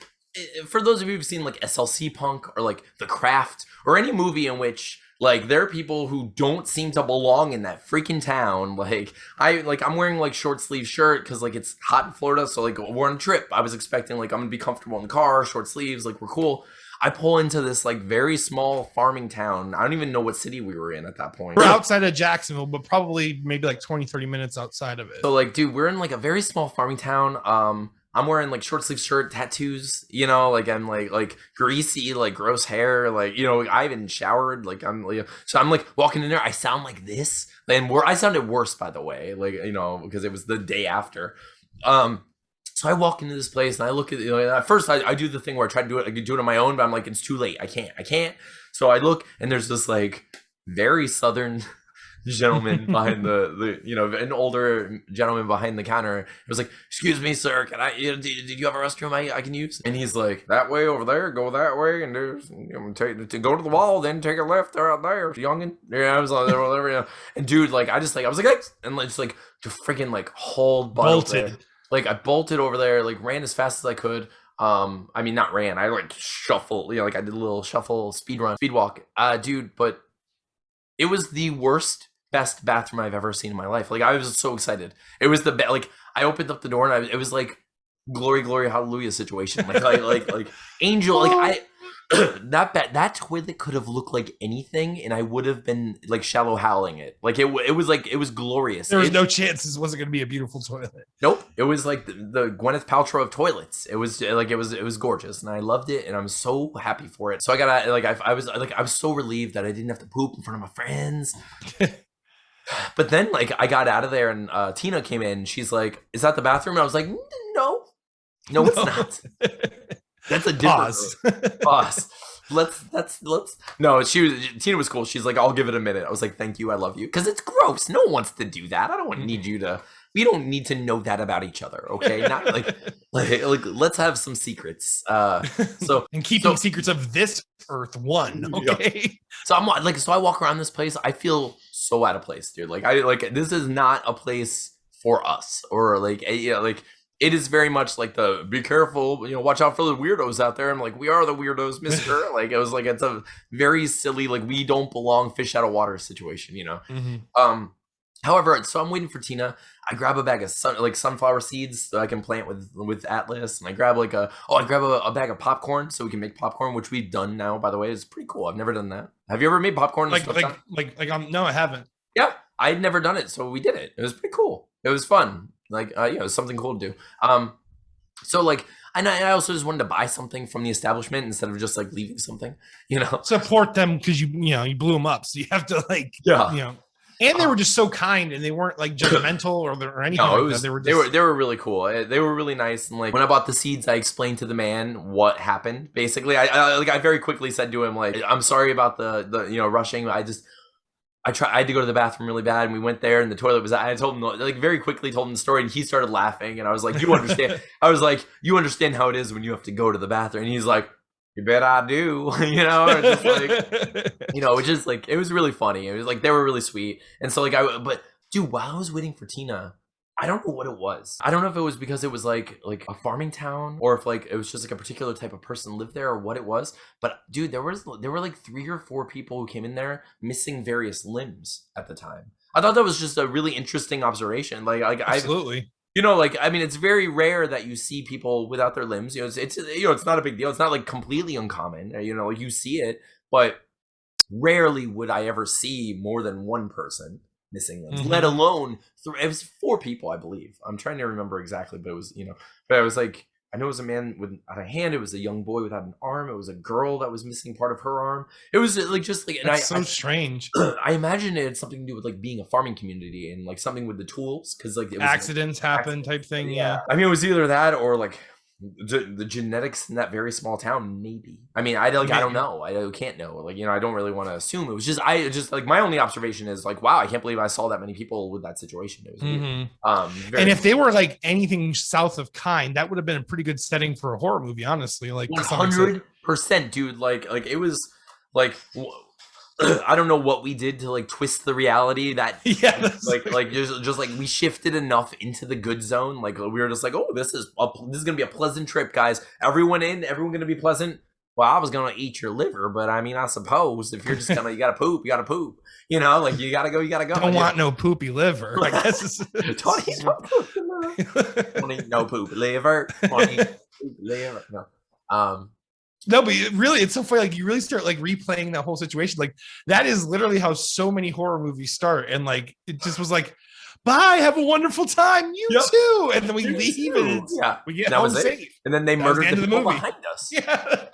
for those of you who've seen like SLC Punk or like The Craft or any movie in which like there are people who don't seem to belong in that freaking town. I'm wearing like short sleeve shirt because like it's hot in Florida, so like we're on a trip. I was expecting like I'm gonna be comfortable in the car, short sleeves, like we're cool. I pull into this like very small farming town. I don't even know what city we were in at that point. We're outside of Jacksonville, but probably maybe like 20-30 minutes outside of it. So like, dude, we're in like a very small farming town. I'm wearing like short sleeve shirt, tattoos, you know, like I'm like greasy, like gross hair, like, you know, I haven't showered, like so I'm like walking in there. I sound like this, and I sounded worse, by the way, like, you know, because it was the day after. So I walk into this place and I look at, you know, at first I do the thing where I try to do it. I could do it on my own, but I'm like, it's too late. I can't. So I look and there's this like very Southern gentleman behind the you know, an older gentleman behind the counter. It was like, excuse me, sir, can I, did you have a restroom I can use? And he's like, that way over there, go that way, and there's, you know, to go to the wall, then take a left out there, youngin. Yeah, I was like, whatever, you know. And dude, like, I was like, thanks, and like, just like to freaking like hold bolted. Like I bolted over there, like ran as fast as I could. I mean, not ran, I like shuffled, you know, like I did a little shuffle, speed walk, dude. But it was the best bathroom I've ever seen in my life. Like I was so excited. It was the best. Like I opened up the door and it was like glory, hallelujah situation. Like angel. Like that toilet could have looked like anything, and I would have been like shallow howling it. Like it was glorious. There was no chance this wasn't going to be a beautiful toilet. Nope. It was like the Gwyneth Paltrow of toilets. It was like it was gorgeous, and I loved it, and I'm so happy for it. So I got like I was so relieved that I didn't have to poop in front of my friends. But then like I got out of there and Tina came in. She's like, "Is that the bathroom?" And I was like, "No, it's not." That's a different pause. No, Tina was cool. She's like, "I'll give it a minute." I was like, "Thank you, I love you," because it's gross. No one wants to do that. I don't need you to. We don't need to know that about each other, okay? Not like let's have some secrets. So and keeping secrets of this earth one, okay? Yeah. So I'm like, so I walk around this place. I feel so out of place, dude. Like this is not a place for us, or like, you know, like it is very much like the be careful, you know, watch out for the weirdos out there. I'm like, we are the weirdos, mister. Like it was like it's a very silly, like we don't belong, fish out of water situation, you know. Mm-hmm. However, so I'm waiting for Tina. I grab a bag of sunflower seeds so I can plant with Atlas, and I grab a bag of popcorn so we can make popcorn, which we've done now, by the way. It's pretty cool. I've never done that. Have you ever made popcorn? No, I haven't. Yeah, I'd never done it, so we did it. It was pretty cool. It was fun. Like, yeah, it was something cool to do. So like, and I also just wanted to buy something from the establishment instead of just like leaving something, you know. Support them because you blew them up, so you have to like, you know. And they were just so kind, and they weren't like judgmental or anything. No, like that. They were really cool. They were really nice. And like when I bought the seeds, I explained to the man what happened. Basically, I very quickly said to him like, "I'm sorry about the you know, rushing. I had to go to the bathroom really bad, and we went there, and the toilet was. I told him like very quickly told him the story, and he started laughing, and I was like, "You understand?" I was like, "You understand how it is when you have to go to the bathroom?" And he's like, You bet I do. You know, or just like, you know, it just like, it was really funny. It was like, they were really sweet. And so like, but dude, while I was waiting for Tina, I don't know what it was. I don't know if it was because it was like a farming town, or if like it was just like a particular type of person lived there, or what it was. But dude, there were like 3 or 4 people who came in there missing various limbs at the time. I thought that was just a really interesting observation. Absolutely. You know, like, I mean, it's very rare that you see people without their limbs. You know, it's you know, it's not a big deal. It's not like completely uncommon. You know, like you see it, but rarely would I ever see more than one person missing limbs, let alone it was 4 people, I believe. I'm trying to remember exactly, but it was, you know, but it was like, I know it was a man without a hand. It was a young boy without an arm. It was a girl that was missing part of her arm. It was like just like, and That's so strange. I imagine it had something to do with like being a farming community and like something with the tools, because like it was accidents happen type thing. Yeah. I mean, it was either that or like the genetics in that very small town, maybe. I mean, I don't know. I can't know. Like, you know, I don't really want to assume. It was just like my only observation is like, wow, I can't believe I saw that many people with that situation. It was weird. And if they were like anything south of kind, that would have been a pretty good setting for a horror movie, honestly. Like 100%, dude. Like it was like, I don't know what we did to like twist the reality that like just like we shifted enough into the good zone. Like we were just like, oh, this is gonna be a pleasant trip, guys. Everyone gonna be pleasant. Well, I was gonna eat your liver, but I mean, I suppose if you're just gonna, you gotta poop. You know, like you gotta go. Don't want no poopy liver. Like that's don't eat no poop liver. No. No, but it's so funny. Like you really start like replaying that whole situation. Like that is literally how so many horror movies start. And like it just was like, bye, have a wonderful time. You too. And then we leave and we get home safe. And then they murdered the people behind us. Yeah.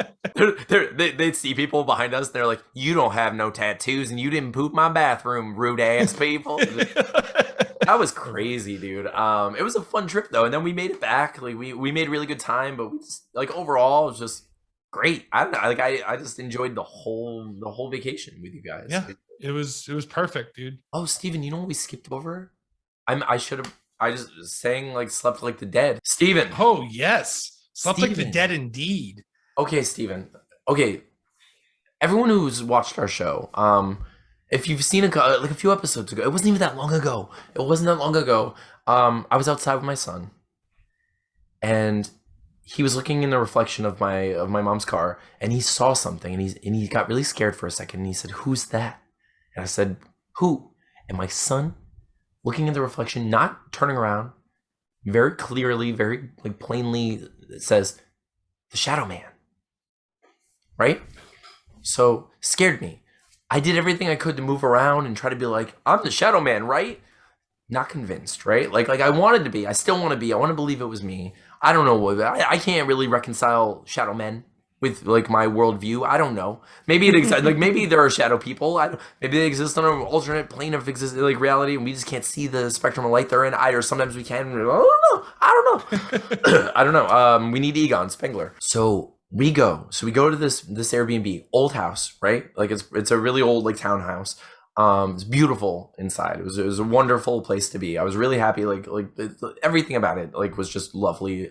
They'd see people behind us. They're like, you don't have no tattoos and you didn't poop my bathroom, rude ass people. That was crazy, dude. It was a fun trip though. And then we made it back. Like we made really good time, but we just, like overall it was just great. I don't know. Like I just enjoyed the whole vacation with you guys. Yeah, it was perfect, dude. Oh, Steven, you know what we skipped over? I just sang like slept like the dead. Steven. Oh yes, slept like the dead indeed. Okay, Steven. Okay, everyone who's watched our show, if you've seen a few episodes ago, it wasn't even that long ago. I was outside with my son, and he was looking in the reflection of my mom's car, and he saw something, and he got really scared for a second, and he said, "Who's that?" And I said, "Who?" And my son, looking in the reflection, not turning around, very clearly, very like plainly says, "The Shadow Man." Right? So scared me. I did everything I could to move around and try to be like, I'm the Shadow Man, right? Not convinced, right? Like I wanted to be. I still want to be. I want to believe it was me. I don't know what. I can't really reconcile shadow men with like my worldview. I don't know. Maybe it exists. Like maybe there are shadow people. Maybe they exist on an alternate plane of like reality, and we just can't see the spectrum of light they're in. Or sometimes we can. I don't know. We need Egon Spengler. So we go to this Airbnb, old house, right? Like it's a really old like townhouse. It's beautiful inside. It was a wonderful place to be. I was really happy. Like everything about it like was just lovely.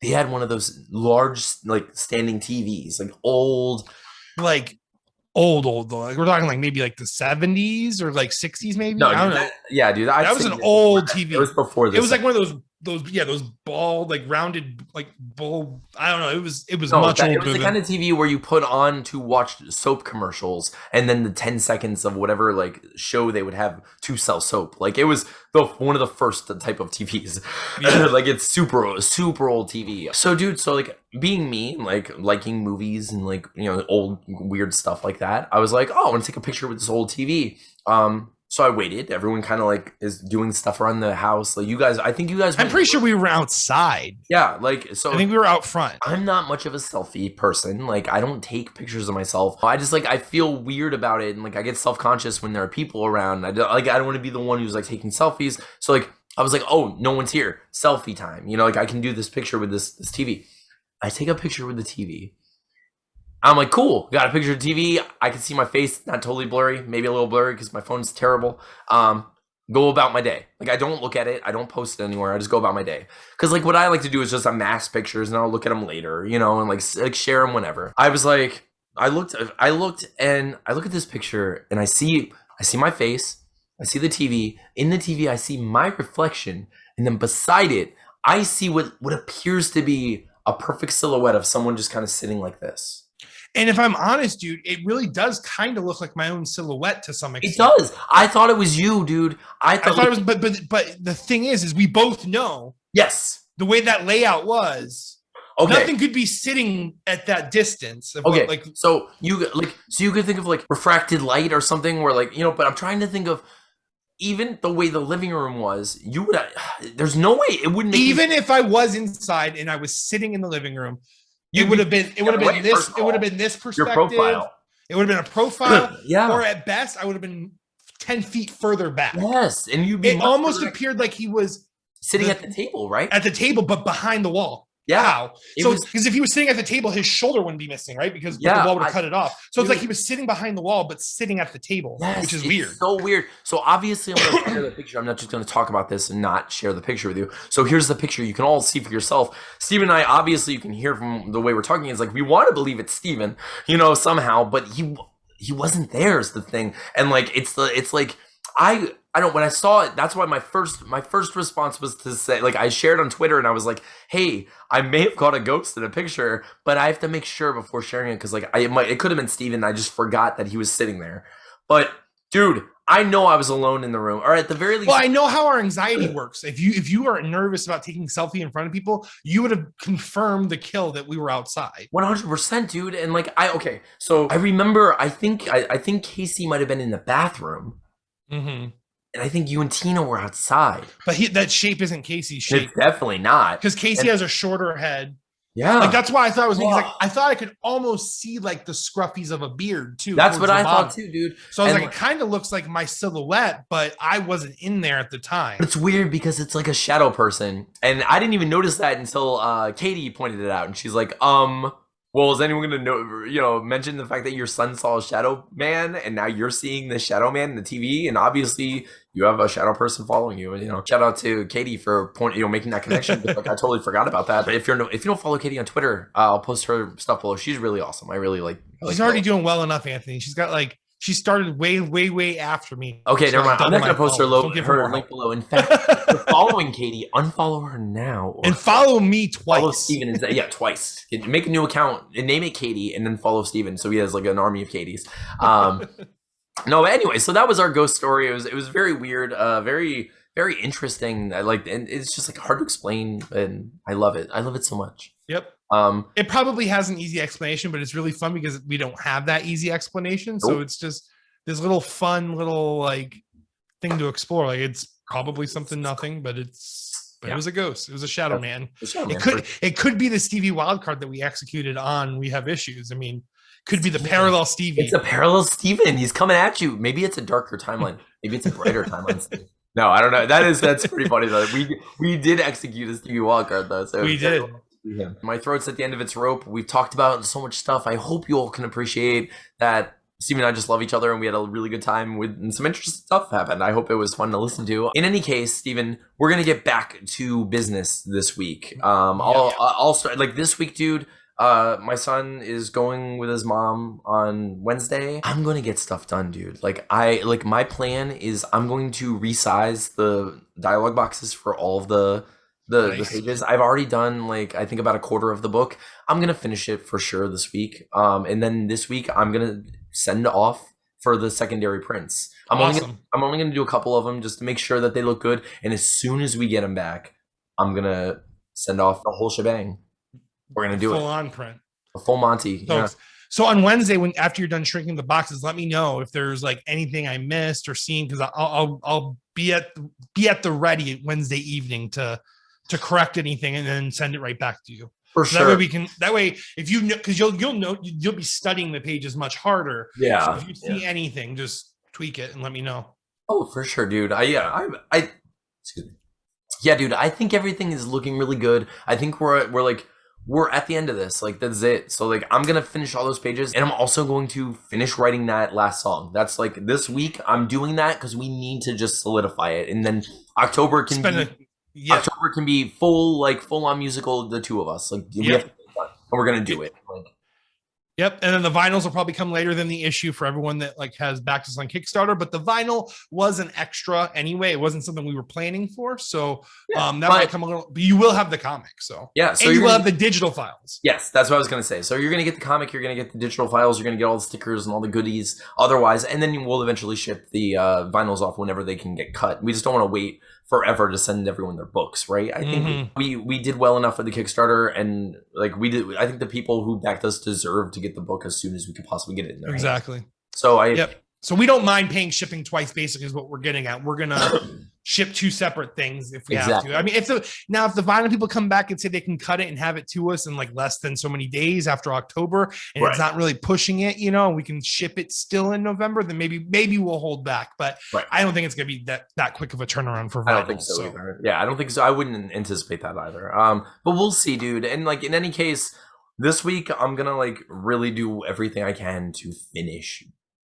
They had one of those large like standing TVs, like old though. Like we're talking like maybe like the 70s or like 60s maybe. No, I don't know. Yeah, dude. That was an old TV. It was before this. It was like one of those bald, like rounded, like bowl. I don't know. It was much older. It was the kind of TV where you put on to watch soap commercials, and then the 10 seconds of whatever like show they would have to sell soap. Like it was one of the first type of TVs. Yeah. Like it's super old TV. So dude, like being me, like liking movies and like, you know, old weird stuff like that, I was like, oh, I want to take a picture with this old TV. So I waited. Everyone kind of like is doing stuff around the house. Like I think you guys. I'm pretty sure we were outside. Yeah, like so. I think we were out front. I'm not much of a selfie person. Like I don't take pictures of myself. I just like I feel weird about it, and like I get self-conscious when there are people around. I don't want to be the one who's like taking selfies. So like I was like, oh, no one's here. Selfie time. You know, like I can do this picture with this TV. I take a picture with the TV. I'm like, cool, got a picture of TV. I can see my face, not totally blurry, maybe a little blurry because my phone's terrible. go about my day. Like, I don't look at it. I don't post it anywhere. I just go about my day. Because, like, what I like to do is just amass pictures, and I'll look at them later, you know, and, like share them whenever. I was like, I looked, and I look at this picture, and I see my face. I see the TV. In the TV, I see my reflection. And then beside it, I see what appears to be a perfect silhouette of someone just kind of sitting like this. And if I'm honest, dude, it really does kind of look like my own silhouette to some extent. It does. I thought it was you, dude. I thought it was, but the thing is we both know. Yes. The way that layout was. Okay. Nothing could be sitting at that distance. Okay. Like, so you could think of like refracted light or something where, like, you know, but I'm trying to think of even the way the living room was. You would. There's no way it wouldn't. Even if I was inside and I was sitting in the living room. It would have been this. It would have been this perspective. Your profile. It would have been a profile. Yeah. Or at best, I would have been 10 feet further back. Yes, and you'd be. It almost appeared like he was sitting at the table, right? At the table, but behind the wall. Yeah. How? So because if he was sitting at the table, his shoulder wouldn't be missing, right? Because the wall would have cut it off. So it's like he was sitting behind the wall, but sitting at the table, which is weird. So weird. So obviously, I'm going to share the picture. I'm not just going to talk about this and not share the picture with you. So here's the picture. You can all see for yourself. Steven and I, obviously, you can hear from the way we're talking. It's like we want to believe it's Steven, you know, somehow, but he wasn't there is the thing. And like it's like I don't, when I saw it, that's why my first response was to say, like, I shared on Twitter and I was like, hey, I may have caught a ghost in a picture, but I have to make sure before sharing it. Cause like it could have been Steven. I just forgot that he was sitting there. But dude, I know I was alone in the room, or at the very least. Well, I know how our anxiety works. If you are nervous about taking selfie in front of people, you would have confirmed the kill that we were outside. 100%, dude. And like, so I remember, I think Casey might've been in the bathroom. Mm-hmm. And I think you and Tina were outside. But that shape isn't Casey's shape. It's definitely not. Because Casey has a shorter head. Yeah. Like that's why I thought it was like I thought I could almost see like the scruffies of a beard too. That's what I thought too, dude. So I was like, it kind of looks like my silhouette, but I wasn't in there at the time. It's weird because it's like a shadow person. And I didn't even notice that until Katie pointed it out. And she's like, well, is anyone going to know, you know, mention the fact that your son saw a shadow man and now you're seeing the shadow man in the TV? And obviously you have a shadow person following you. And, you know, shout out to Katie for making that connection. Like, I totally forgot about that. But if you don't follow Katie on Twitter, I'll post her stuff below. She's really awesome. I really like. She's already doing well enough, Anthony. She's got like. She started way after me. Okay, never mind. I'm not going to post her link below. In fact, if you're following Katie, unfollow her now. And follow me twice. Follow Steven. Yeah, twice. Make a new account and name it Katie and then follow Steven. So he has like an army of Katies. No, but anyway, so that was our ghost story. It was very weird, very interesting. And it's just like hard to explain, and I love it. I love it so much. Yep. It probably has an easy explanation, but it's really fun because we don't have that easy explanation. So it's just this little fun little like thing to explore. Like it's probably something nothing, but it was a ghost. It was a shadow man. It could be the Stevie wildcard that we executed on We Have Issues. I mean, could be the parallel Stevie. It's a parallel Steven. He's coming at you. Maybe it's a darker timeline. Maybe it's a brighter timeline. No, I don't know. That's pretty funny though. We did execute a Stevie wildcard though. So we did. My throat's at the end of its rope. We've talked about so much stuff. I hope you all can appreciate that Steve and I just love each other and we had a really good time and some interesting stuff happened. I hope it was fun to listen to. In any case, Steven, we're going to get back to business this week. I'll start like this week, dude. My son is going with his mom on Wednesday. I'm going to get stuff done, dude. My plan is I'm going to resize the dialogue boxes for all of the pages. I've already done I think about a quarter of the book. I'm gonna finish it for sure this week. And then this week I'm gonna send off for the secondary prints. I'm only gonna do a couple of them just to make sure that they look good. And as soon as we get them back, I'm gonna send off the whole shebang. We're gonna do full on print, a full Monty. So on Wednesday, after you're done shrinking the boxes, let me know if there's anything I missed or seen, because I'll be at the ready Wednesday evening to correct anything and then send it right back to you. For sure. That way if you know, because you'll be studying the pages much harder. Yeah. So if you see anything, just tweak it and let me know. Oh, for sure, dude. Excuse me. Yeah, dude. I think everything is looking really good. I think we're we're at the end of this. Like, that's it. So, like, I'm going to finish all those pages, and I'm also going to finish writing that last song. That's, like, this week, I'm doing that because we need to just solidify it. And then October can be full on musical, the two of us. Like, we have to, and we're going to do it. Like, yep, and then the vinyls will probably come later than the issue for everyone that like has backed us on Kickstarter. But the vinyl was an extra anyway; it wasn't something we were planning for, so that might come a little. But you will have the comic, so so and you will have the digital files. Yes, that's what I was gonna say. So you're gonna get the comic, you're gonna get the digital files, you're gonna get all the stickers and all the goodies. Otherwise, and then we'll eventually ship the vinyls off whenever they can get cut. We just don't want to wait forever to send everyone their books, right? I think we did well enough with the Kickstarter, and like we did. I think the people who backed us deserve to get the book as soon as we could possibly get it in there. Exactly. So So we don't mind paying shipping twice. Basically, is what we're getting at. We're gonna ship two separate things if we have to. I mean, if the vinyl people come back and say they can cut it and have it to us in like less than so many days after October, and it's not really pushing it, we can ship it still in November. Then maybe we'll hold back. But I don't think it's gonna be that quick of a turnaround for vinyl. I don't think so either. Yeah, I don't think so. I wouldn't anticipate that either. But we'll see, dude. And like in any case, this week I'm gonna like really do everything I can to finish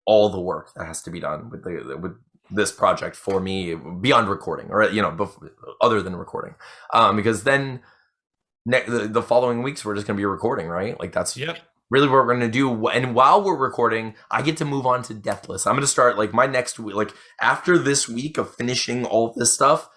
all the work that has to be done with this project for me beyond recording, or other than recording, because then the following weeks we're just gonna be recording, right? Like that's really what we're gonna do. And while we're recording, I get to move on to Deathless. I'm gonna start like my next week, like after this week of finishing all this stuff.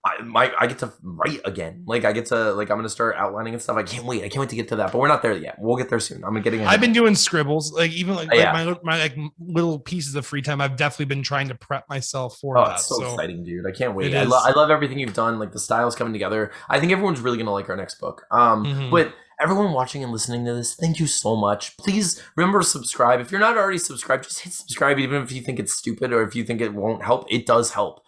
I get to write again. Like I get to I'm gonna start outlining and stuff. I can't wait to get to that. But we're not there yet. We'll get there soon. I've been doing scribbles, like even my like little pieces of free time. I've definitely been trying to prep myself for that. It's so exciting, dude. I can't wait. I love everything you've done. Like the style's coming together. I think everyone's really gonna like our next book. But everyone watching and listening to this, thank you so much. Please remember to subscribe. If you're not already subscribed, just hit subscribe. Even if you think it's stupid or if you think it won't help, it does help.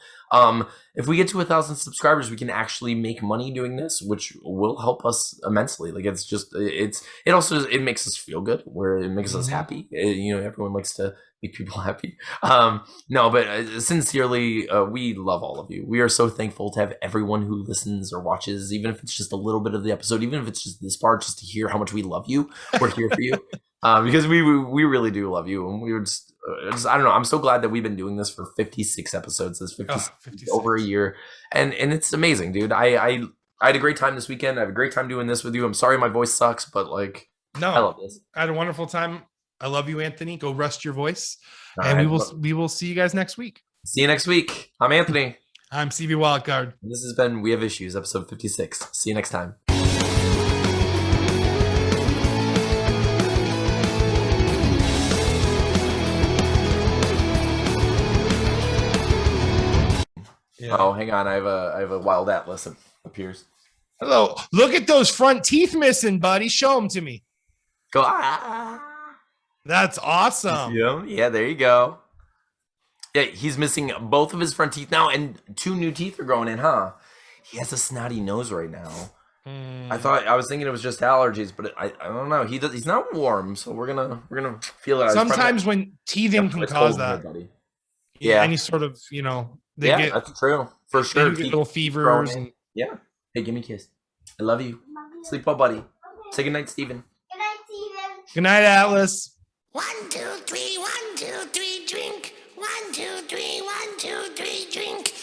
If we get to 1,000 subscribers, we can actually make money doing this, which will help us immensely. Like it makes us feel good, where it makes us happy. Everyone likes to make people happy. No, but sincerely, we love all of you. We are so thankful to have everyone who listens or watches, even if it's just a little bit of the episode, even if it's just this part, just to hear how much we love you. We're here for you. Because we really do love you, and we were just I don't know. I'm so glad that we've been doing this for 56 episodes. This 56 over a year, and it's amazing, dude. I had a great time this weekend. I have a great time doing this with you. I'm sorry my voice sucks, but I love this. I had a wonderful time. I love you, Anthony. Go rest your voice, and we will see you guys next week. See you next week. I'm Anthony. I'm CV Wildcard. This has been We Have Issues, episode 56. See you next time. Yeah. Oh, hang on. I have a wild atlas that appears. Hello. Look at those front teeth missing, buddy. Show them to me. Go. That's awesome. Yeah, there you go. Yeah, he's missing both of his front teeth now, and 2 new teeth are growing in, huh? He has a snotty nose right now. I was thinking it was just allergies, but I don't know. He's not warm, so we're gonna feel it. Sometimes when teething can cause that. Yeah. Any sort of, that's true. For sure. Little fevers. Yeah. Hey, give me a kiss. I love you. Sleep well, buddy. Say goodnight, Steven. Good night, Steven. Good night, Atlas. 1, 2, 3, 1, 2, 3, drink. 1, 2, 3, 1, 2, 3, drink.